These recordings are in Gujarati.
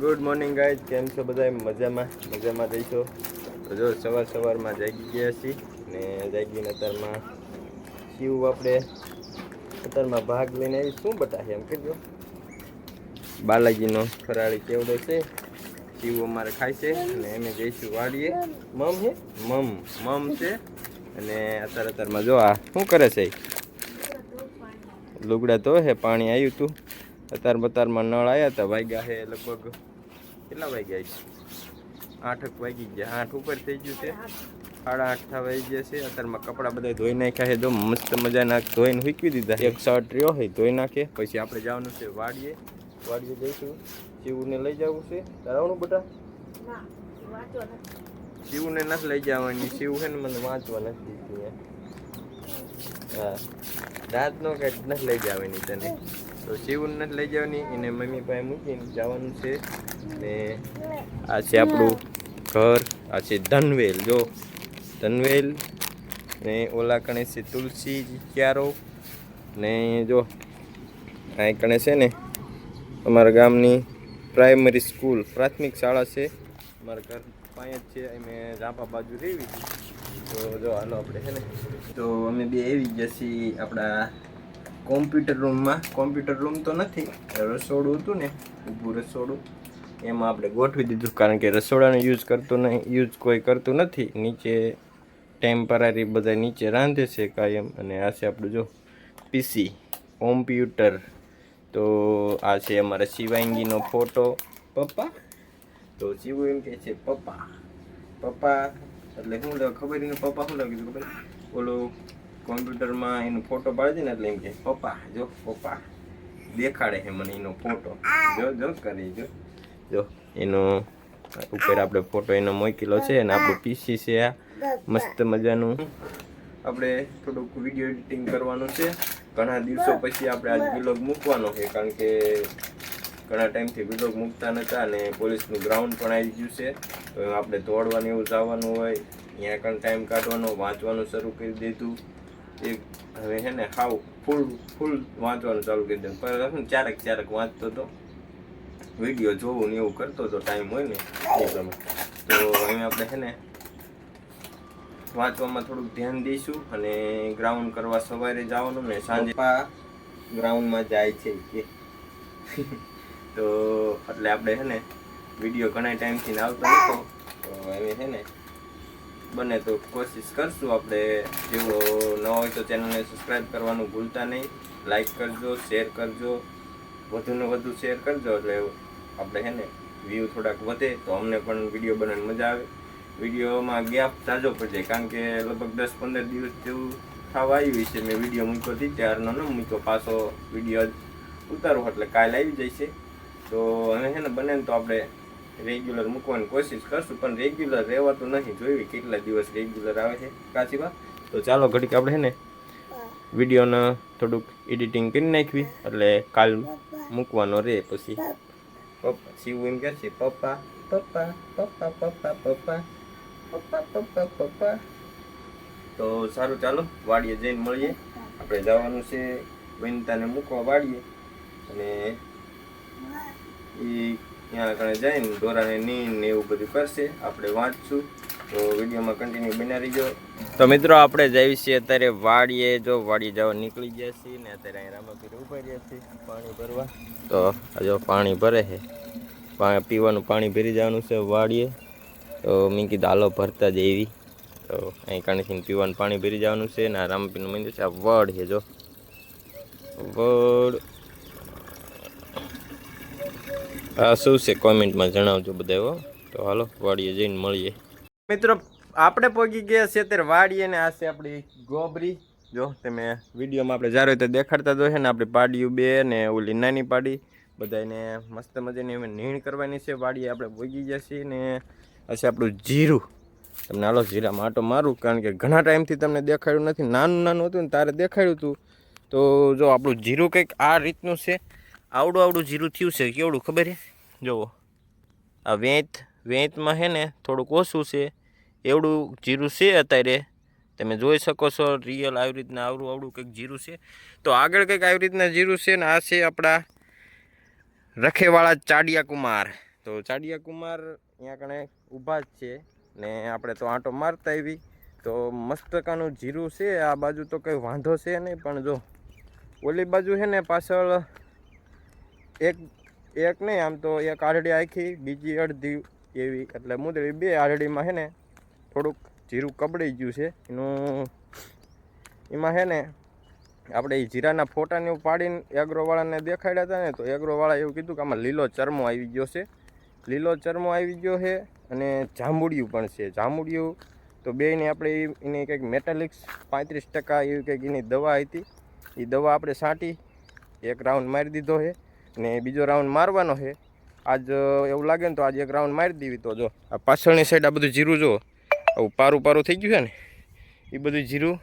ગુડ મોર્નિંગ ગાઈઝ, કેમ છો બધા? મજામાં જઈશો તો જો સવારમાં જાગી ગયા છીએ ને જાગીને અત્યારમાં શિવ આપણે અત્યારમાં ભાગ લઈને આવી શું બતાવીએ એમ કહેજો. બાલાજીનો ફરાળી કેવડો છે, શિવ અમારે ખાય છે અને અમે જઈશું વાડીએ. મમ છે અને અત્યારમાં જો આ શું કરે છે, લુગડા તો હે, પાણી આવ્યું હતું અત્યારમાં નળ આવ્યા હતા. વાગ્યા છે લગભગ કેટલા વાગ્યા છે? 8 વાગી ગયા, 8 ઉપર થઈ ગયું છે, 8:30 થવા આવી ગયા છે. અત્યારમાં કપડાં બધા ધોઈ નાખ્યા છે, જો મસ્ત મજાના ધોઈને મૂકી દીધા. એક શર્ટ રહ્યો હોય ધોઈ નાખે, પછી આપણે જવાનું છે વાડીએ જઈશું. શિવને લઈ જવું છે તારાવનું બેટા? શિવને નથી લઈ જવાની, શિવ છે ને મને વાંચવા નથી દીધી. હા, દાંત નો કઈ નથી લઈ જવાની તને, તો શિવને નથી લઈ જવાની, એને મમ્મી પાસે મૂકીને જવાનું છે. ને આ છે આપણું ઘર, આ છે ધનવેલ, જો ધનવેલ ને ઓલા કણે છે તુલસી ક્યારો ને જો આ કણે છે ને અમારા ગામની પ્રાઇમરી સ્કૂલ, પ્રાથમિક શાળા છે અમારા ઘર પાસે જ છે. અમે ઝાપા બાજુ રહેવી, તો જો હાલો આપણે છે ને, તો અમે બે આવી ગયા છીએ આપણા કોમ્પ્યુટર રૂમમાં. કોમ્પ્યુટર રૂમ તો નથી, રસોડું હતું ને ઊભું રસોડું, એમાં આપણે ગોઠવી દીધું, કારણ કે રસોડાનો યુઝ કોઈ કરતું નથી. નીચે ટેમ્પરરી બધા નીચે રાંધે છે કાયમ. અને આ છે આપણું જો પીસી કોમ્પ્યુટર. તો આ છે અમારા શિવાંગીનો ફોટો. પપ્પા, તો શિવ એમ કહે છે પપ્પા એટલે શું લાગે ખબર એને? પપ્પા શું લાગ્યું ખબર? ઓલો કોમ્પ્યુટરમાં એનો ફોટો પાડે છે ને એટલે એમ કે પપ્પા, જો પપ્પા દેખાડે છે મને એનો ફોટો. જો કરી જો એનો ઉપર આપણે ફોટો એનો મૂકેલો છે. અને આપણું પીસી છે આ મસ્ત મજાનું. આપણે થોડુંક વિડીયો એડિટિંગ કરવાનું છે. ઘણા દિવસો પછી આપણે આજ વ્લોગ મૂકવાનો છે, કારણ કે ઘણા ટાઈમથી વ્લોગ મૂકતા નહોતા. અને પોલીસનું ગ્રાઉન્ડ પણ આવી ગયું છે, તો આપણે દોડવાનું એવું જવાનું હોય, ત્યાં પણ ટાઈમ કાઢવાનો. વાંચવાનું શરૂ કરી દીધું, એક હવે છે ને હાવ ફૂલ વાંચવાનું ચાલુ કરી દીધું. પણ ચારક વાંચતો હતો, વિડીયો જોવું ને એવું કરતો હતો, ટાઈમ હોય ને એ પ્રમાણે. તો અહીંયા આપણે છે ને વાંચવામાં થોડુંક ધ્યાન દઈશું. અને ગ્રાઉન્ડ કરવા સવારે જવાનું ને સાંજે ગ્રાઉન્ડમાં જાય છે કે તો એટલે આપણે છે ને વિડીયો ઘણા ટાઈમથી આવતો નહોતો, તો હવે છે ને બને તો કોશિશ કરશું આપણે. જેવો ન હોય તો ચેનલને સબસ્ક્રાઈબ કરવાનું ભૂલતા નહીં, લાઈક કરજો, શેર કરજો, વધુને વધુ શેર કરજો, એટલે આપણે છે ને વ્યૂ થોડાક વધે, તો અમને પણ વિડીયો બનાવવાની મજા આવે. વિડીયોમાં ગેપ તાજો પડી જાય, કારણ કે લગભગ 10-15 દિવસ જેવું થવા આવ્યું છે મેં વિડીયો મૂક્યો હતી, ત્યારનો ન મૂક્યો. પાછો વિડીયો ઉતારો એટલે કાલે આવી જાય છે. તો હવે છે ને બને તો આપણે રેગ્યુલર મૂકવાની કોશિશ કરશું, પણ રેગ્યુલર રહેવાતું નથી. જોયું કેટલા દિવસ રેગ્યુલર આવે છે કાચીબા. તો ચાલો ઘડીક આપણે છે ને વિડીયોને થોડુંક એડિટિંગ કરી નાખવી, એટલે કાલ મૂકવાનો રહે. પછી પપ્પા શિવ એમ કહે છે પપ્પા પપ્પા પપ્પા પપ્પા પપ્પા પપ્પા પપ્પા પપ્પા. તો સારું, ચાલો વાડીએ જઈને મળીએ. આપણે જવાનું છે વનિતાને મૂકવા વાડીએ, અને એ ત્યાં આગળ જઈને દોરાને નીંદ ને એવું બધું કરશે, આપણે વાંચશું. તો વિડીયોમાં કન્ટિન્યુ બના રહીજો. તો મિત્રો આપણે જઈએ છીએ અત્યારે વાડીએ. જો વાડીએ જવા નીકળી ગયા છીએ ને અત્યારે અહીં રામાપીર ઉભા રહ્યા છીએ પાણી ભરવા. તો જો પાણી ભરે છે, પીવાનું પાણી ભરી જવાનું છે વાડીએ. તો મેં કીધું હાલો ભરતા જ એવી. તો અહીં કારણથી પીવાનું પાણી ભરી જવાનું છે. ને આ રામાપીરનું મંદિર છે, આ વડ છે, જો વડ. આ શું છે કોમેન્ટમાં જણાવજો બધા હો. તો હાલો વાડીએ જઈને મળીએ. મિત્રો આપણે પહોંચી ગયા છે અત્યારે વાડીએ, ને આ છે આપણી ગોબરી. જો તમે વિડીયોમાં આપણે જ્યારે તો દેખાડતા જો છે ને, આપણી પાડીયું બે ને ઓલી નાની પાડી બધાને મસ્ત મજાની અમે નીણ કરવાની છે વાડીએ. આપણે પહોંચી ગયા છીએ ને આ છે આપણું જીરું. તમને હાલો જીરામાં આટો મારું, કારણ કે ઘણા ટાઈમથી તમને દેખાડ્યું નથી. નાનું હતું ને તારે દેખાડ્યું હતું. તો જો આપણું જીરું કંઈક આ રીતનું છે, આવડું જીરું થયું છે. કેવડું ખબર છે? જુઓ આ વેંતમાં છે ને થોડુંક ઓછું છે, એવડું જીરું છે અત્યારે. તમે જોઈ શકો છો રિયલ આવી રીતના આવડું કંઈક જીરું છે. તો આગળ કંઈક આવી રીતના જીરું છે. ને આ છે આપણા રખેવાળા ચાડિયા કુમાર. તો ચાડિયા કુમાર અહીંયા કણે ઊભા જ છે ને આપણે તો આંટો મારતા આવી. તો મસ્તકાનું જીરું છે આ બાજુ, તો કંઈ વાંધો છે નહીં. પણ જો ઓલી બાજુ છે ને પાછળ એક નહીં, આમ તો એક આરડી આખી, બીજી અડધી એવી, એટલે મુદળી 2 આરડીમાં છે ને થોડુંક જીરું કબડી ગયું છે. એમાં છે ને આપણે એ જીરાના ફોટાને એવું પાડીને એગ્રોવાળાને દેખાડ્યા હતા ને, તો એગ્રોવાળા એવું કીધું કે આમાં લીલો ચરમો આવી ગયો છે. લીલો ચરમો આવી ગયો છે અને જાંબુડિયું પણ છે. જાંબુડિયું તો બેયને આપણે એની કંઈક મેટાલિક્સ 35% એવી કંઈક એની દવા હતી. એ દવા આપણે છાંટી એક રાઉન્ડ મારી દીધો છે ને બીજો રાઉન્ડ મારવાનો છે. આજ એવું લાગે ને તો આજ એક રાઉન્ડ મારી દેવી. તો જો આ પાછળની સાઈડ આ બધું જીરું જો આવું પારું પારું થઈ ગયું છે ને, એ બધું જીરું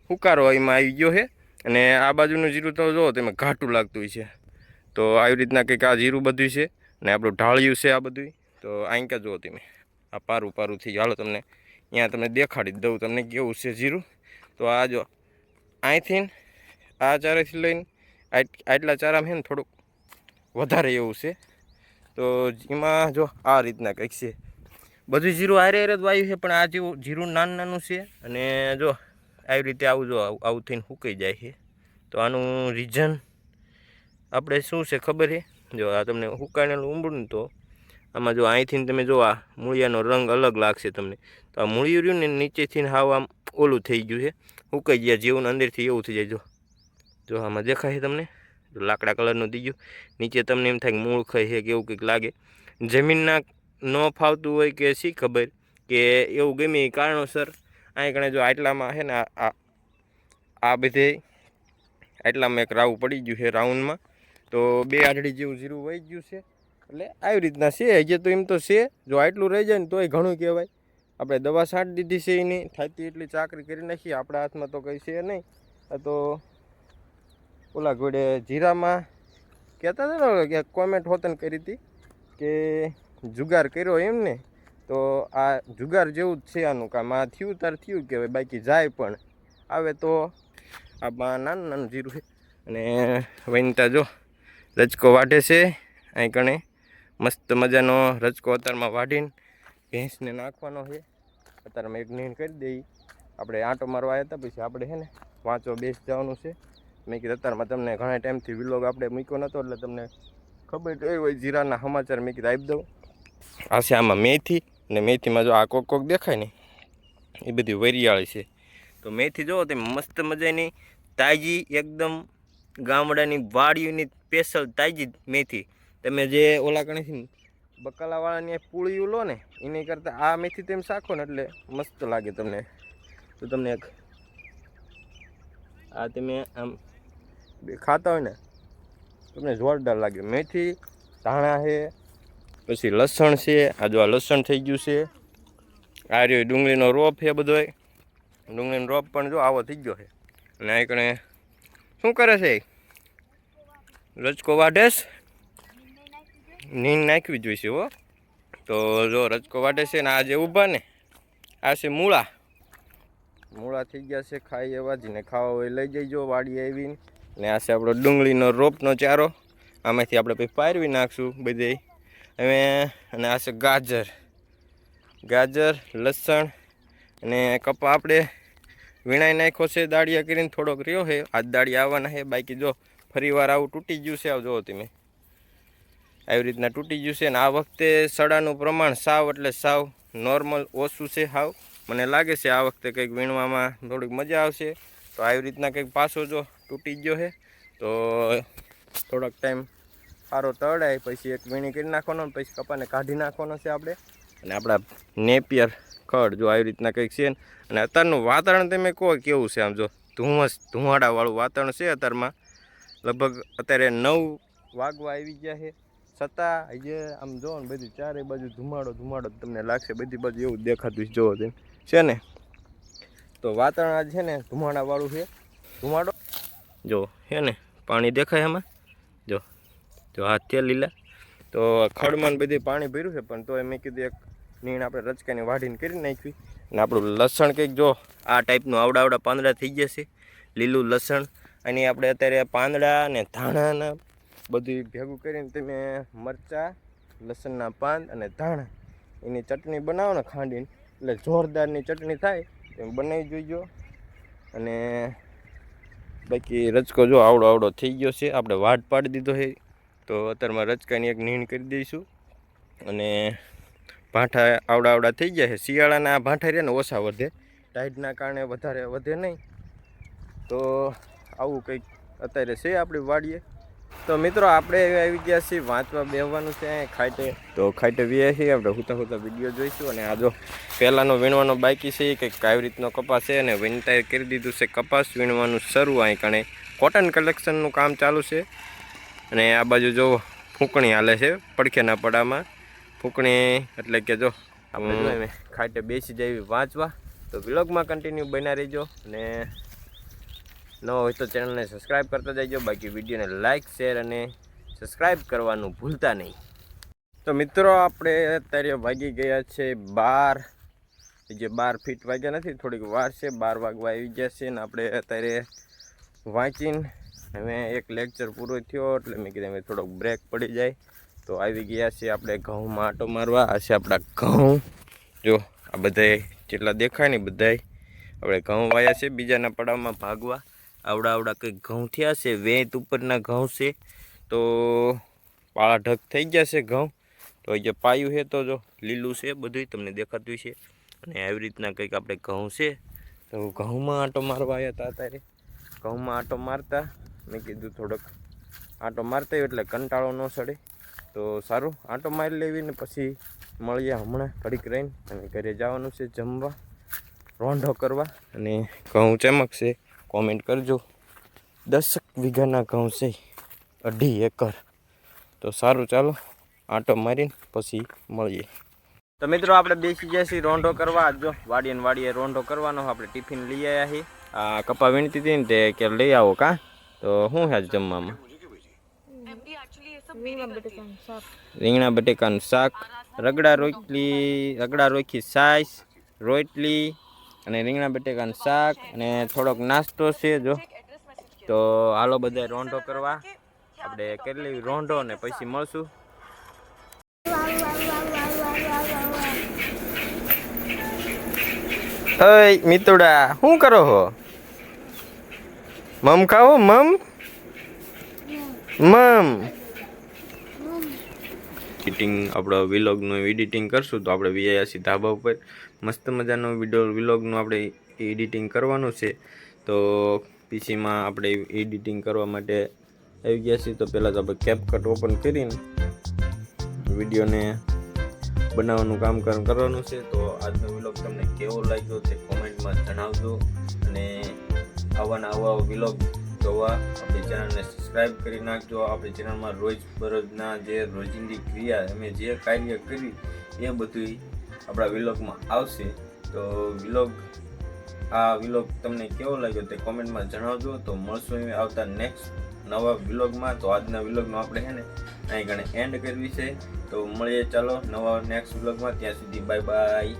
હુકારો એમાં આવી ગયો છે. અને આ બાજુનું જીરું તો જો તમે ઘાટું લાગતું હોય છે. તો આવી રીતના કંઈક આ જીરું બધું છે ને આપણું ઢાળિયું છે આ બધું. તો અહીં ક્યાં જુઓ તમે આ પારું પારું થઈ ગયું. હાલો તમને અહીંયા તમને દેખાડી દઉં તમને કેવું છે જીરું. તો આ જો અહીંથી આ ચારેથી લઈને આટલા ચારામાં છે ને થોડુંક વધારે એવું છે. તો એમાં જો આ રીતના કંઈક છે. બધું જીરું હારે હારે જ વાયું છે, પણ આ જેવું જીરું નાનું નાનું છે. અને જો આવી રીતે આવું જો આવું થઈને સુકાઈ જાય છે. તો આનું રીઝન આપણે શું છે ખબર છે? જો આ તમને સુકાયેલું ઉંબળું તો આમાં જો અહીંથી તમે જો આ મૂળિયાનો રંગ અલગ લાગશે તમને. તો આ મૂળિયું રહ્યું ને નીચેથી હાવ આમ ઓલું થઈ ગયું છે, સુકાઈ ગયા જેવું અંદરથી એવું થઈ જાય. જો આમાં દેખાય છે તમને, જો લાકડા કલરનું થઈ ગયું. નીચે તમને એમ થાય કે મૂળ ખાઈ છે કે એવું કંઈક લાગે. જમીનના ન ફાવતું હોય કે શી ખબર કે એવું ગમે એ કારણોસર અહીં કણે જો આટલામાં છે ને આ બધે આટલામાં એક રાવું પડી ગયું છે રાઉન્ડમાં. તો 2 આઢડી જેવું જીરું વહી ગયું છે. એટલે આવી રીતના છે. હજી તો એમ તો છે, જો આટલું રહી જાય ને તોય ઘણું કહેવાય. આપણે દવા છાંટી દીધી છે એની થાતી એટલી ચાકરી કરી નાખી. આપણા હાથમાં તો કંઈ છે નહીં. આ તો ઓલા ઘોડે જીરામાં કહેતા હતા ને કે કોમેન્ટ હોતન કરી હતી કે જુગાર કર્યો એમ ને. તો આ જુગાર જેવું જ છે આનું કામ. આ થયું તાર થયું કહેવાય, બાકી જાય પણ આવે. તો આમાં નાનું નાનું જીરું છે. અને વનતા જો રજકો વાઢે છે. અહીં કણે મસ્ત મજાનો રજકો અત્યારમાં વાઢીને ભેંસને નાખવાનો છે. અત્યારમાં એક નીણ કરી દઈ. આપણે આંટો મારવા આવ્યા હતા, પછી આપણે છે ને વાંચવા બેસી જવાનું છે. મેં કીધું અત્યારમાં તમને ઘણા ટાઈમથી વિલોગ આપણે મૂક્યો નહોતો, એટલે તમને ખબર તો એ હોય જીરાના સમાચાર મેં કીધું આપી દઉં. આ છે આમાં મેથી, અને મેથીમાં જો આ કોક દેખાય ને એ બધી વરિયાળી છે. તો મેથી જુઓ તમે મસ્ત મજાની તાજી એકદમ ગામડાની વાડીઓની સ્પેશિયલ તાજી મેથી. તમે જે ઓલા કણેથી બકાલાવાળાની પૂળિયું લો ને એની કરતાં આ મેથી તમે શાખો ને એટલે મસ્ત લાગે તમને. તો તમને એક આ તમે આમ ખાતા હોય ને તમને જોરદાર લાગે. મેથી, ધાણા છે, પછી લસણ છે. આ જો આ લસણ થઈ ગયું છે. આ રહ્યો ડુંગળીનો રોપ છે બધો. ડુંગળીનો રોપ પણ જો આવો થઈ ગયો છે. અને આ કણે શું કરે છે? રજકો વાઢેશ, નીંદ નાખવી જોઈશે હો. તો જો રજકો વાઢે છે ને આ જે ઊભા ને આ છે મૂળા. મૂળા થઈ ગયા છે ખાઈ એવા. જેને ખાવા હોય લઈ જઈજો વાડી આવીને. ને આ છે આપણો ડુંગળીનો રોપનો ચારો. આમાંથી આપણે પછી પારવી નાખશું બધે હવે. અને આ છે ગાજર, લસણ અને કપા આપણે વીણાઈ નાખ્યો છે દાળિયા કરીને. થોડોક રહ્યો છે, આજ દાળિયા આવવાના છે. બાકી જો ફરી વાર આવું તૂટી ગયું છે. આવ જુઓ તમે આવી રીતના તૂટી ગયું છે. અને આ વખતે સડાનું પ્રમાણ સાવ એટલે સાવ નોર્મલ ઓછું છે હાવ. મને લાગે છે આ વખતે કંઈક વીણવામાં થોડીક મજા આવશે. તો આવી રીતના કંઈક પાછો જો તૂટી ગયો છે તો થોડોક ટાઈમ સારો તળાય પછી એક વીણી કરી નાખવાનો, પછી કપાને કાઢી નાખવાનો છે આપણે. અને આપણા નેપિયર ખડ જો આવી રીતના કંઈક છે. અને અત્યારનું વાતાવરણ તમે કહો કેવું છે? આમ જો ધુમાડાવાળું વાતાવરણ છે અત્યારમાં. લગભગ અત્યારે 9 વાગવા આવી ગયા છે, છતાં હજી આમ જોવો ને બધી ચારે બાજુ ધુમાડો તમને લાગશે. બધી બાજુ એવું દેખાતું જોવો છે ને. તો વાતાવરણ આજ છે ને ધુમાડાવાળું છે. ધુમાડો જો છે ને, પાણી દેખાય આમાં જો હાથ છે લીલા. તો ખડમાં બધી પાણી ભર્યું છે, પણ તો મેં કીધું એક નીણ આપણે રચકાની વાઢીને કરી નાખવી. અને આપણું લસણ કંઈક જો આ ટાઈપનું આવડા પાંદડા થઈ જશે, લીલું લસણ. અને આપણે અત્યારે પાંદડા અને ધાણાના બધું ભેગું કરીને તમે મરચાં લસણના પાન અને ધાણા એની ચટણી બનાવો ને ખાંડીને એટલે જોરદારની ચટણી થાય એમ બનાવી જોઈજો. અને બાકી રચકો જો આવડો થઈ ગયો છે, આપણે વાટ પાડી દીધો છે. તો અત્યારમાં રચકાની એક નીણ કરી દઈશું. અને ભાંઠા આવડા થઈ ગયા છે. શિયાળાના ભાંઠા રહ્યા ને ઓછા વધે, ટાઈટના કારણે વધારે વધે નહીં. તો આવું કંઈક અત્યારે છે આપણી વાડીએ. તો મિત્રો આપણે આવી ગયા છીએ વાંચવા બેસવાનું છે ખાઈટે. તો ખાઈટે વ્યા છીએ આપણે હુતા વિડીયો જોઈશું. અને આ જો પહેલાંનો વીણવાનો બાકી છે કંઈક આવી રીતનો કપાસ છે અને વીણતાએ કરી દીધું છે કપાસ વીણવાનું શરૂ. અહીં કણે કોટન કલેક્શનનું કામ ચાલુ છે. અને આ બાજુ જો ફૂંકણી હાલે છે પડખેના પડામાં. ફૂંકણી એટલે કે જો આમ ખાઈટે બેસી જાય વાંચવા. તો વ્લોગમાં કન્ટિન્યુ બન્યા રહેજો. અને ન હોય તો ચેનલને સબસ્ક્રાઈબ કરતા જજો. બાકી વિડીયોને લાઇક શેર અને સબસ્ક્રાઈબ કરવાનું ભૂલતા નહીં. તો મિત્રો આપણે અત્યારે વાગી ગયા છે 12. જે 12 ફીટ વાગ્યા નથી, થોડીક વાર છે, 12 વાગવા આવી ગયા છે. ને આપણે અત્યારે વાંચીને હવે એક લેક્ચર પૂરો થયો એટલે મેં કીધું થોડોક બ્રેક પડી જાય. તો આવી ગયા છીએ આપણે ઘઉંમાં આંટો મારવા. આ છે આપણા ઘઉં. જો આ બધાય જેટલા દેખાય ને બધાય આપણે ઘઉં વાયા છે બીજાના પડાવમાં ભાગવા. આવડા કંઈક ઘઉં થયા છે, વેત ઉપરના ઘઉં છે. તો પાળા ઢગ થઈ ગયા છે ઘઉં. તો જે પાયું છે તો જો લીલું છે બધું તમને દેખાતું છે. અને આવી રીતના કંઈક આપણે ઘઉં છે. તો ઘઉંમાં આંટો મારવા આવ્યા હતા. અત્યારે ઘઉંમાં આંટો મારતા મેં કીધું થોડોક આંટો મારતા એટલે કંટાળો ન સડે. તો સારું આંટો મારી લેવી ને પછી મળીએ હમણાં ઘડીક રહીને. અને ઘરે જવાનું છે જમવા, રોંઢો કરવા. અને ઘઉં ચમકશે કોમેન્ટ કરજો. 10 વીઘાના ઘઉં છે, 2.5 એકર. તો સારું ચાલો આંટો મારીને પછી મળીએ. તો મિત્રો આપણે બેસી ગયા છીએ રોંઢો કરવા. જો વાડીએ રોંઢો કરવાનો. આપણે ટિફિન લઈ આવ્યા છીએ. આ કપા વીણતી હતી ને તે કે લઈ આવો કાં. તો શું છે જમવામાં? રીંગણા બટેકાનું શાક, રગડા રોખી છાશ, રોટલી અને રીંગણા બટેકાનું શાક અને થોડોક નાસ્તો છે. જો તો હાલો બધા રોંઢો કરવા. આપણે કરી લેવી રોંઢો ને પછી મળશું. અય મિતુડા શું કરો હો? મમ ખાઓ મમ. એડિટિંગ આપણો વિલોગનું એડિટિંગ કરશું. તો આપણે વીઆઈયા છીએ ધાબા ઉપર. મસ્ત મજાનો વિલોગનું આપણે એડિટિંગ કરવાનું છે. તો પીસીમાં આપણે એડિટિંગ કરવા માટે આવી ગયા છીએ. તો પહેલાં તો આપણે કેપકટ ઓપન કરીને વિડીયોને બનાવવાનું કામ કરવાનું છે. તો આજનો વિલોગ તમને કેવો લાગ્યો તે કોમેન્ટમાં જણાવજો. અને આવા વિલોગ જોવા આપણી ચેનલને સબસ્ક્રાઈબ કરી નાખજો. આપણી ચેનલમાં રોજબરોજના જે રોજિંદી ક્રિયા અમે જે કાર્ય કરી એ બધું આપણા વિલોગમાં આવશે. તો આ વિલોગ તમને કેવો લાગ્યો તે કોમેન્ટમાં જણાવજો. તો મળશું આવતા નેક્સ્ટ નવા વિલોગમાં. તો આજના વિલોગનો આપણે છે ને અહીં ગણે એન્ડ કરવી છે. તો મળીએ ચાલો નવા નેક્સ્ટ વિલોગમાં. ત્યાં સુધી બાય બાય.